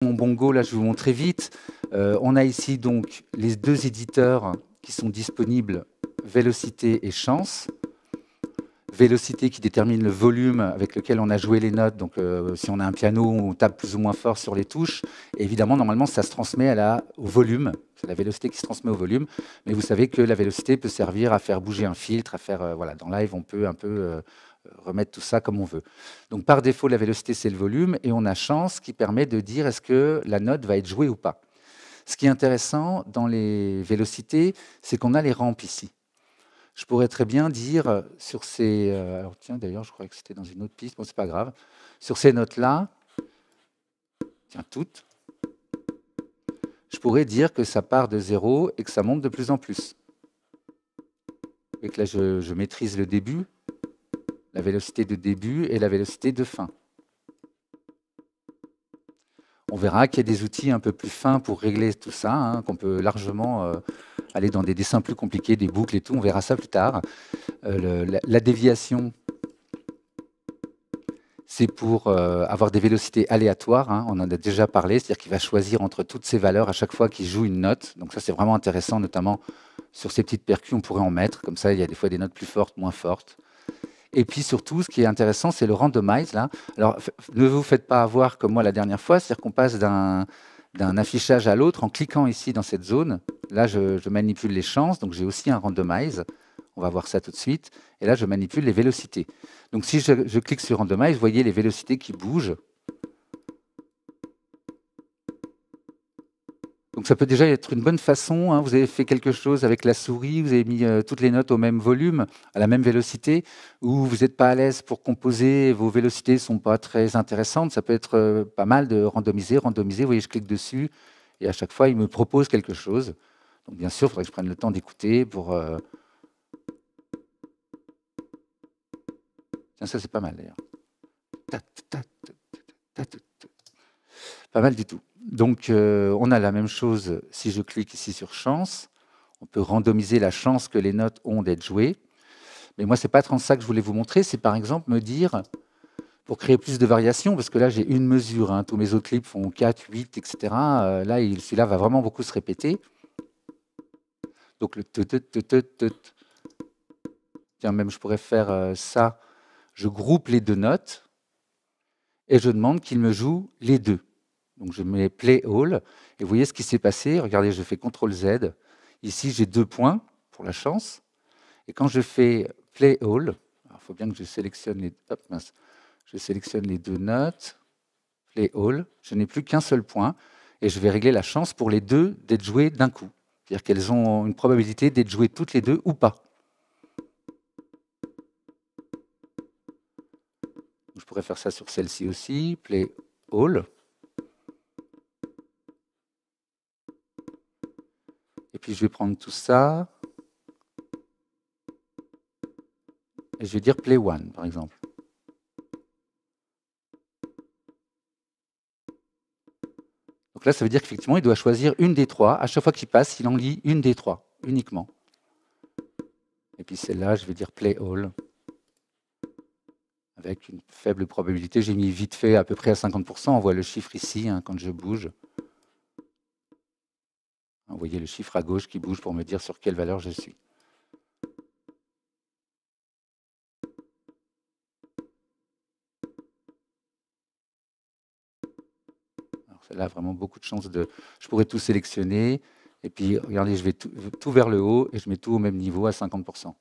Mon bongo, là, je vais vous montrer vite. On a ici donc les deux éditeurs qui sont disponibles, Vélocité et Chance. Vélocité qui détermine le volume avec lequel on a joué les notes. Donc, si on a un piano, on tape plus ou moins fort sur les touches. Et évidemment, normalement, ça se transmet au volume. C'est la vélocité qui se transmet au volume. Mais vous savez que la vélocité peut servir à faire bouger un filtre, à faire, voilà, dans live, on peut un peu remettre tout ça comme on veut. Donc, par défaut, la vélocité, c'est le volume. Et on a Chance qui permet de dire est-ce que la note va être jouée ou pas. Ce qui est intéressant dans les vélocités, c'est qu'on a les rampes ici. Je pourrais très bien dire sur ces... alors tiens, d'ailleurs, je croyais que c'était dans une autre piste. Bon, c'est pas grave. Sur ces notes-là, tiens, toutes, je pourrais dire que ça part de 0 et que ça monte de plus en plus. Et que là, je maîtrise le début, la vélocité de début et la vélocité de fin. On verra qu'il y a des outils un peu plus fins pour régler tout ça, hein, qu'on peut largement aller dans des dessins plus compliqués, des boucles et tout. On verra ça plus tard. La déviation, c'est pour avoir des vélocités aléatoires, hein, on en a déjà parlé, c'est-à-dire qu'il va choisir entre toutes ces valeurs à chaque fois qu'il joue une note. Donc ça, c'est vraiment intéressant, notamment sur ces petites percus, on pourrait en mettre. Comme ça, il y a des fois des notes plus fortes, moins fortes. Et puis surtout, ce qui est intéressant, c'est le randomize. Là. Alors, ne vous faites pas avoir comme moi la dernière fois, c'est-à-dire qu'on passe d'un affichage à l'autre en cliquant ici dans cette zone. Là, je manipule les chances, donc j'ai aussi un randomize. On va voir ça tout de suite. Et là, je manipule les vélocités. Donc, si je clique sur Randomize, vous voyez les vélocités qui bougent. Donc, ça peut déjà être une bonne façon. Hein. Vous avez fait quelque chose avec la souris, vous avez mis toutes les notes au même volume, à la même vélocité, ou vous n'êtes pas à l'aise pour composer, vos vélocités ne sont pas très intéressantes. Ça peut être pas mal de randomiser. Vous voyez, je clique dessus, et à chaque fois, il me propose quelque chose. Donc, bien sûr, il faudrait que je prenne le temps d'écouter pour... Tiens, ça, c'est pas mal, d'ailleurs. Pas mal du tout. Donc, on a la même chose si je clique ici sur chance. On peut randomiser la chance que les notes ont d'être jouées. Mais moi, ce n'est pas tant ça que je voulais vous montrer. C'est par exemple me dire, pour créer plus de variations, parce que là, j'ai une mesure. Hein, tous mes autres clips font 4, 8, etc. Là, celui-là va vraiment beaucoup se répéter. Donc, le tiens, même, je pourrais faire ça. Je groupe les deux notes et je demande qu'il me joue les deux. Donc je mets Play All, et vous voyez ce qui s'est passé. Regardez, je fais CTRL Z. Ici, j'ai 2 points pour la chance. Et quand je fais Play All, il faut bien que je sélectionne les deux notes. Play All, je n'ai plus qu'un seul point, et je vais régler la chance pour les deux d'être jouées d'un coup. C'est-à-dire qu'elles ont une probabilité d'être jouées toutes les deux ou pas. Je pourrais faire ça sur celle-ci aussi, Play All. Et puis je vais prendre tout ça, et je vais dire Play One, par exemple. Donc là, ça veut dire qu'effectivement, il doit choisir une des trois. À chaque fois qu'il passe, il en lit une des trois, uniquement. Et puis celle-là, je vais dire Play All, avec une faible probabilité. J'ai mis vite fait à peu près à 50%. On voit le chiffre ici, hein, quand je bouge. Vous voyez le chiffre à gauche qui bouge pour me dire sur quelle valeur je suis. Alors celle-là, vraiment beaucoup de chance de... Je pourrais tout sélectionner. Et puis, regardez, je vais tout vers le haut et je mets tout au même niveau à 50%.